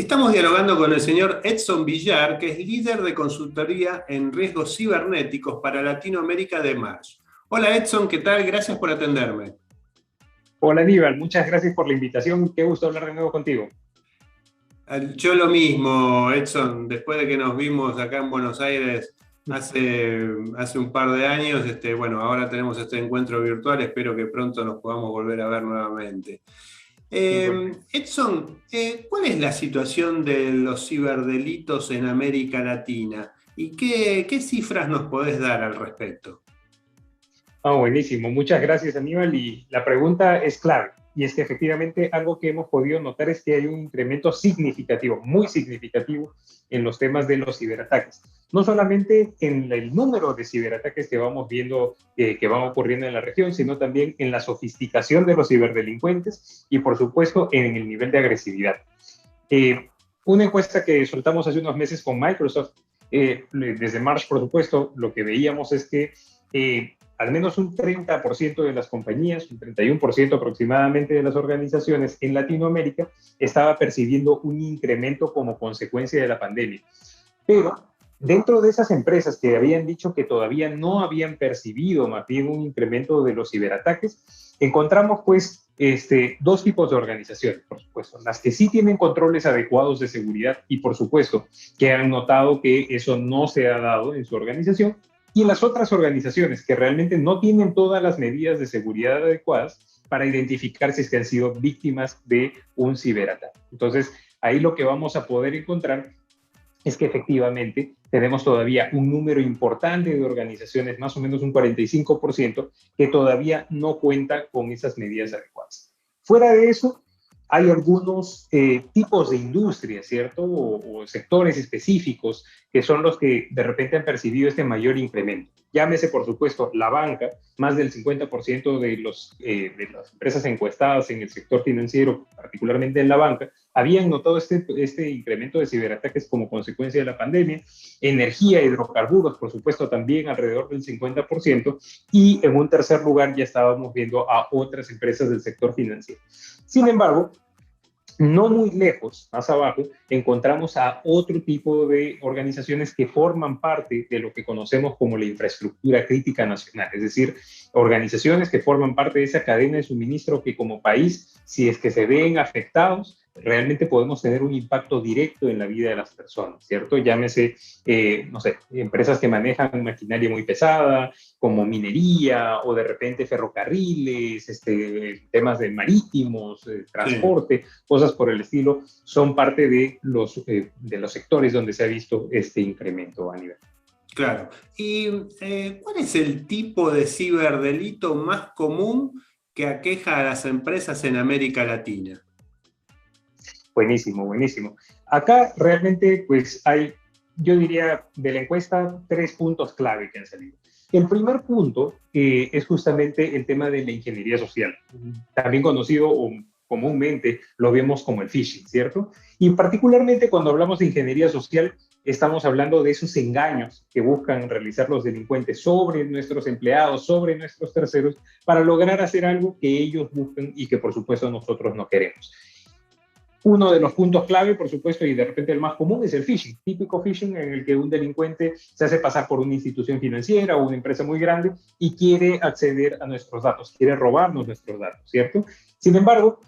Estamos dialogando con el señor Edson Villar, que es líder de consultoría en riesgos cibernéticos para Latinoamérica de Marsh. Hola Edson, ¿qué tal? Gracias por atenderme. Hola Aníbal, muchas gracias por la invitación. Qué gusto hablar de nuevo contigo. Yo lo mismo, Edson, después de que nos vimos acá en Buenos Aires hace un par de años, bueno, ahora tenemos este encuentro virtual, espero que pronto nos podamos volver a ver nuevamente. Igualmente. Edson, ¿cuál es la situación de los ciberdelitos en América Latina? ¿Y qué cifras nos podés dar al respecto? Buenísimo. Muchas gracias Aníbal. Y la pregunta es clave. Y es que efectivamente algo que hemos podido notar es que hay un incremento significativo, muy significativo, en los temas de los ciberataques. No solamente en el número de ciberataques que vamos viendo que van ocurriendo en la región, sino también en la sofisticación de los ciberdelincuentes y, por supuesto, en el nivel de agresividad. Eh, una encuesta que soltamos hace unos meses con Microsoft, desde March, por supuesto, lo que veíamos es que al menos un 30% de las compañías, un 31% aproximadamente de las organizaciones en Latinoamérica, estaba percibiendo un incremento como consecuencia de la pandemia. Pero dentro de esas empresas que habían dicho que todavía no habían percibido más bien un incremento de los ciberataques, encontramos pues dos tipos de organizaciones, por supuesto, las que sí tienen controles adecuados de seguridad y por supuesto que han notado que eso no se ha dado en su organización, y las otras organizaciones que realmente no tienen todas las medidas de seguridad adecuadas para identificar si es que han sido víctimas de un ciberataque. Entonces, ahí lo que vamos a poder encontrar es que efectivamente tenemos todavía un número importante de organizaciones, más o menos un 45%, que todavía no cuenta con esas medidas adecuadas. Fuera de eso, hay algunos tipos de industrias, ¿cierto? O sectores específicos que son los que de repente han percibido este mayor incremento. Llámese, por supuesto, la banca. Más del 50% de las empresas encuestadas en el sector financiero, particularmente en la banca, habían notado este incremento de ciberataques como consecuencia de la pandemia. Energía, hidrocarburos, por supuesto, también alrededor del 50%. Y en un tercer lugar ya estábamos viendo a otras empresas del sector financiero. Sin embargo, no muy lejos, más abajo, encontramos a otro tipo de organizaciones que forman parte de lo que conocemos como la infraestructura crítica nacional, es decir, organizaciones que forman parte de esa cadena de suministro que como país, si es que se ven afectados, realmente podemos tener un impacto directo en la vida de las personas, ¿cierto? Llámese, no sé, empresas que manejan maquinaria muy pesada, como minería o de repente ferrocarriles, temas de marítimos, Sí, transporte, cosas por el estilo, son parte de los sectores donde se ha visto este incremento a nivel. claro. ¿Y cuál es el tipo de ciberdelito más común que aqueja a las empresas en América Latina? Buenísimo, buenísimo. Acá realmente pues hay, yo diría, de la encuesta, tres puntos clave que han salido. El primer punto es justamente el tema de la ingeniería social, también conocido o comúnmente lo vemos como el phishing, ¿cierto? Y particularmente cuando hablamos de ingeniería social, estamos hablando de esos engaños que buscan realizar los delincuentes sobre nuestros empleados, sobre nuestros terceros, para lograr hacer algo que ellos buscan y que por supuesto nosotros no queremos. Uno de los puntos clave, por supuesto, y de repente el más común, es el phishing. Típico phishing en el que un delincuente se hace pasar por una institución financiera o una empresa muy grande y quiere acceder a nuestros datos, quiere robarnos nuestros datos, ¿cierto? Sin embargo,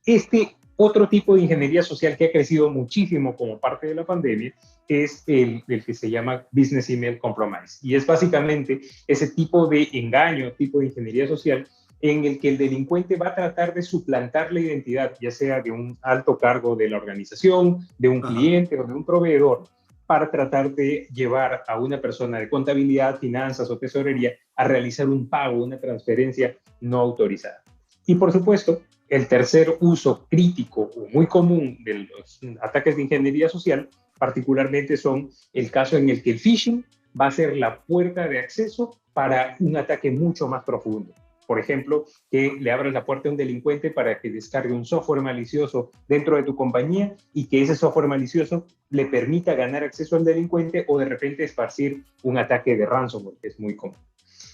este otro tipo de ingeniería social que ha crecido muchísimo como parte de la pandemia es el que se llama Business Email Compromise. Y es básicamente ese tipo de engaño, tipo de ingeniería social en el que el delincuente va a tratar de suplantar la identidad, ya sea de un alto cargo de la organización, de un Ajá, cliente o de un proveedor, para tratar de llevar a una persona de contabilidad, finanzas o tesorería a realizar un pago, una transferencia no autorizada. Y por supuesto, el tercer uso crítico o muy común de los ataques de ingeniería social, particularmente son el caso en el que el phishing va a ser la puerta de acceso para un ataque mucho más profundo. Por ejemplo, que le abras la puerta a un delincuente para que descargue un software malicioso dentro de tu compañía y que ese software malicioso le permita ganar acceso al delincuente o de repente esparcir un ataque de ransomware, que es muy común.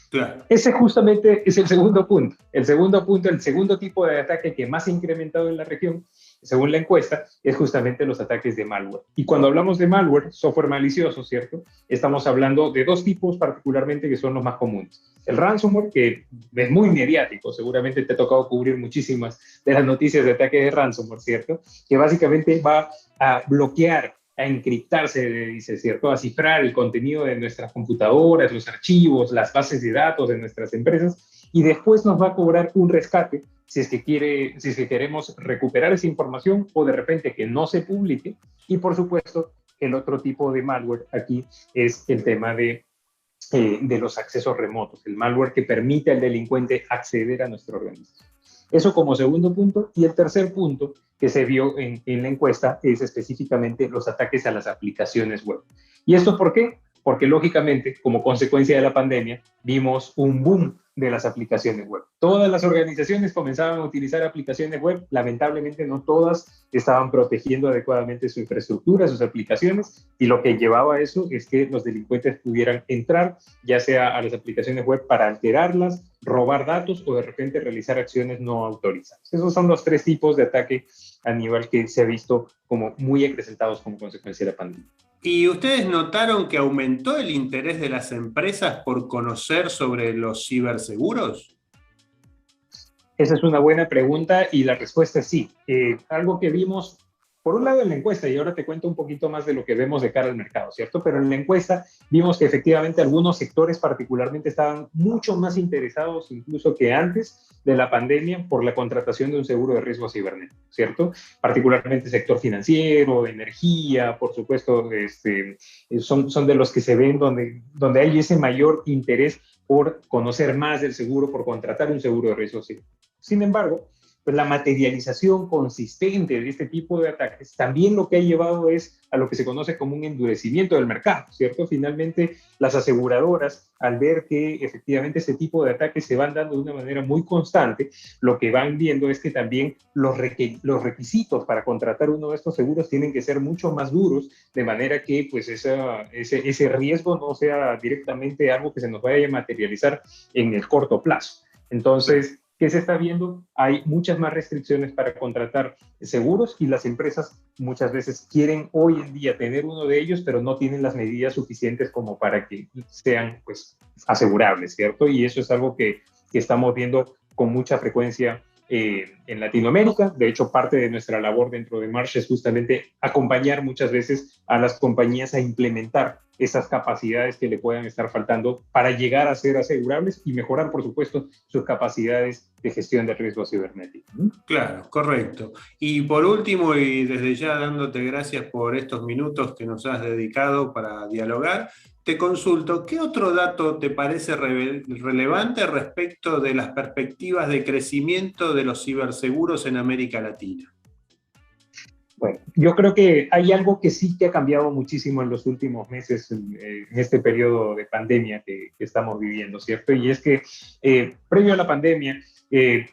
claro. Ese justamente es el segundo punto. El segundo punto, el segundo tipo de ataque que más se ha incrementado en la región según la encuesta, es justamente los ataques de malware. Y cuando hablamos de malware, software malicioso, ¿cierto? Estamos hablando de dos tipos particularmente que son los más comunes. El ransomware, que es muy mediático, seguramente te ha tocado cubrir muchísimas de las noticias de ataque de ransomware, ¿cierto? Que básicamente va a bloquear, a encriptar, se dice, ¿cierto? A cifrar el contenido de nuestras computadoras, los archivos, las bases de datos de nuestras empresas, y después nos va a cobrar un rescate si es que queremos recuperar esa información o de repente que no se publique. Y por supuesto, el otro tipo de malware aquí es el tema de los accesos remotos, el malware que permite al delincuente acceder a nuestra organización. Eso como segundo punto. Y el tercer punto que se vio en la encuesta es específicamente los ataques a las aplicaciones web. ¿Y esto por qué? Porque lógicamente, como consecuencia de la pandemia, vimos un boom de las aplicaciones web. Todas las organizaciones comenzaban a utilizar aplicaciones web. Lamentablemente no todas estaban protegiendo adecuadamente su infraestructura, sus aplicaciones, y lo que llevaba a eso es que los delincuentes pudieran entrar, ya sea a las aplicaciones web para alterarlas, robar datos o de repente realizar acciones no autorizadas. Esos son los tres tipos de ataque a nivel que se ha visto como muy acrecentados como consecuencia de la pandemia. ¿Y ustedes notaron que aumentó el interés de las empresas por conocer sobre los ciberseguros? Esa es una buena pregunta y la respuesta es sí. Algo que vimos, por un lado en la encuesta, y ahora te cuento un poquito más de lo que vemos de cara al mercado, ¿cierto? Pero en la encuesta vimos que efectivamente algunos sectores particularmente estaban mucho más interesados incluso que antes de la pandemia por la contratación de un seguro de riesgo cibernético, ¿cierto? Particularmente sector financiero, energía, por supuesto, son de los que se ven donde hay ese mayor interés por conocer más del seguro, por contratar un seguro de riesgo cibernético. Sin embargo, pues la materialización consistente de este tipo de ataques también lo que ha llevado es a lo que se conoce como un endurecimiento del mercado, ¿cierto? Finalmente, las aseguradoras, al ver que efectivamente este tipo de ataques se van dando de una manera muy constante, lo que van viendo es que también los requisitos para contratar uno de estos seguros tienen que ser mucho más duros, de manera que pues ese riesgo no sea directamente algo que se nos vaya a materializar en el corto plazo. Entonces, ¿qué se está viendo? Hay muchas más restricciones para contratar seguros y las empresas muchas veces quieren hoy en día tener uno de ellos, pero no tienen las medidas suficientes como para que sean pues, asegurables, ¿cierto? Y eso es algo que estamos viendo con mucha frecuencia en Latinoamérica. De hecho, parte de nuestra labor dentro de Marsh es justamente acompañar muchas veces a las compañías a implementar esas capacidades que le puedan estar faltando para llegar a ser asegurables y mejorar, por supuesto, sus capacidades de gestión de riesgo cibernético. Claro, correcto. Y por último, y desde ya dándote gracias por estos minutos que nos has dedicado para dialogar, te consulto, ¿qué otro dato te parece relevante respecto de las perspectivas de crecimiento de los ciberseguros en América Latina? Bueno, yo creo que hay algo que sí que ha cambiado muchísimo en los últimos meses, en este periodo de pandemia que estamos viviendo, ¿cierto? Y es que previo a la pandemia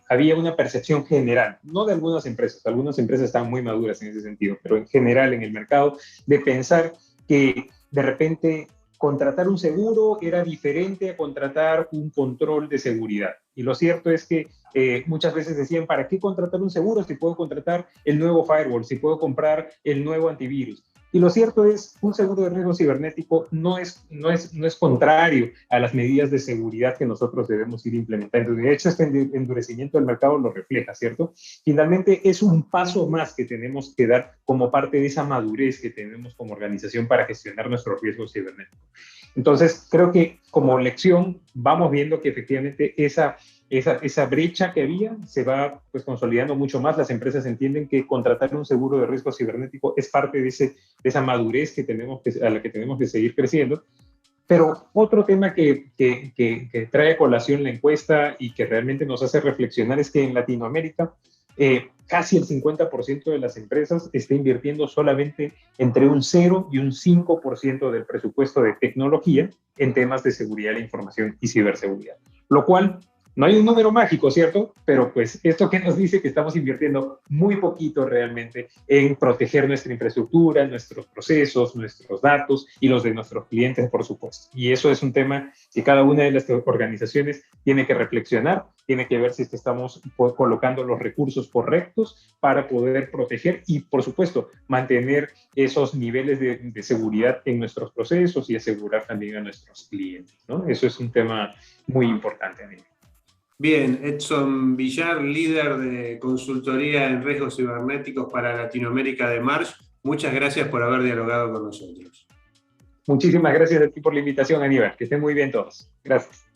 había una percepción general, no de algunas empresas están muy maduras en ese sentido, pero en general en el mercado, de pensar que de repente contratar un seguro era diferente a contratar un control de seguridad. Y lo cierto es que muchas veces decían, ¿para qué contratar un seguro si puedo contratar el nuevo firewall, si puedo comprar el nuevo antivirus? Y lo cierto es, un seguro de riesgo cibernético no es contrario a las medidas de seguridad que nosotros debemos ir implementando. De hecho, este endurecimiento del mercado lo refleja, ¿cierto? Finalmente, es un paso más que tenemos que dar como parte de esa madurez que tenemos como organización para gestionar nuestros riesgos cibernéticos. Entonces, creo que como lección vamos viendo que efectivamente esa brecha que había se va pues consolidando mucho más. Las empresas entienden que contratar un seguro de riesgo cibernético es parte de esa madurez a la que tenemos que seguir creciendo. Pero otro tema que trae a colación la encuesta y que realmente nos hace reflexionar es que en Latinoamérica casi el 50% de las empresas está invirtiendo solamente entre un 0 y un 5% del presupuesto de tecnología en temas de seguridad de la información y ciberseguridad, lo cual No hay un número mágico, ¿cierto? Pero pues esto que nos dice que estamos invirtiendo muy poquito realmente en proteger nuestra infraestructura, nuestros procesos, nuestros datos y los de nuestros clientes, por supuesto. Y eso es un tema que cada una de las organizaciones tiene que reflexionar, tiene que ver si es que estamos colocando los recursos correctos para poder proteger y, por supuesto, mantener esos niveles de seguridad en nuestros procesos y asegurar también a nuestros clientes, ¿no? Eso es un tema muy importante, amigo. Bien, Edson Villar, líder de consultoría en riesgos cibernéticos para Latinoamérica de Marsh, muchas gracias por haber dialogado con nosotros. Muchísimas gracias a ti por la invitación, Aníbal. Que estén muy bien todos. Gracias.